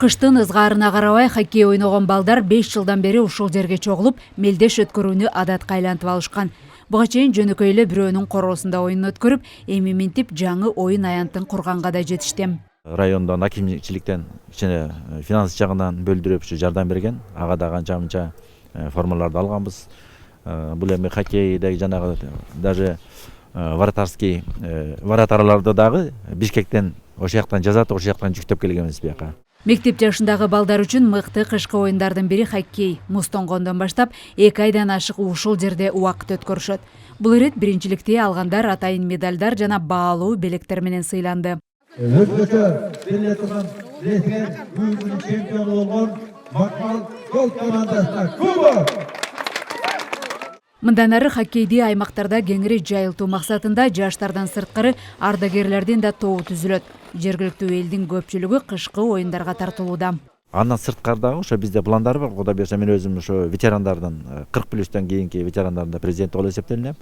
Кыштын ызгарына карабай хоккей ойногон балдар 5 жылдан бери ушул жерге чогулуп, мелдеш өткөрүүнү адатка айлантып алышкан. Буга чейин жөнөкөй эле бирөөнүн короосунда ойын өткөрүп, эми минтип жаңы oyun аянтын курганга да жетиштим. Райондон акимчиликтен кичине финанс жагынан бөлдүрүп жардам берген. Ага да канча формаларды алганбыз. Бул эми хоккейдеги жанагы даже вратарский вратарларды дагы Бишкектен ошол жактан жазат, ошол жактан жүктөп келгенбиз бияка. Мектеп жашындагы балдар үчүн мыкты кышкы оюндардын бири хоккей. Муз тоңгондон баштап 2 айдан ашык ушул жерде убакыт өткөрүшөт. Бул ирет биринчиликти алгандар атайын медалдар жана баалуу белектер менен сыйланды. Өзгөчө келе турган Лесген бүгүнкү чемпиону болгон Макмал гол командасына кубок. Мындан ары хоккейди аймактарда кеңири жайылтуу максатында жаштардан сырткары ардагерлердин да тобу түзүлөт. Жергиликтүү элдин көпчүлүгү кышкы оюндарга тартылууда. Андан сырткардагы ошо бизде пландар бар. Кудай берсе мен өзүм ошо ветерандардын 40+ кийинки ветерандардын президенти болуп эсептелинем.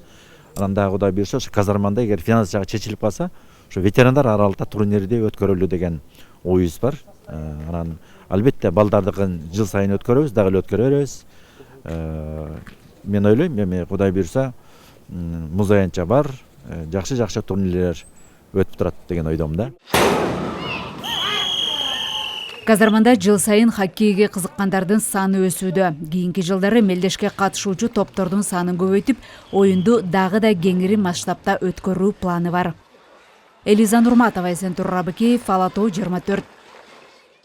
Анан дагы кудай берсе ошо казарманда эгер финанс жагы чечилип калса, ошо ветерандар аралыкта турнирди өткөрөлү деген оюбуз бар. Анан албетте балдардыкын жыл сайын өткөрөбүз, дагы эле өткөрө беребиз. Мен ойлойм, эми кудай буйрса муз аянтча бар, жакшы турнирлер өтүп турат деген ойдомун да. Казарманда жыл сайын хоккейге кызыккандардын саны өсүүдө. Кийинки жылдары мелдешке катышуучу топтордун санын көбөйтүп, оюнду дагы да кеңири масштабта өткөрүү планы бар. Элиза Нурматова, Эсентур Рабыкеев, Ала Тоо 24.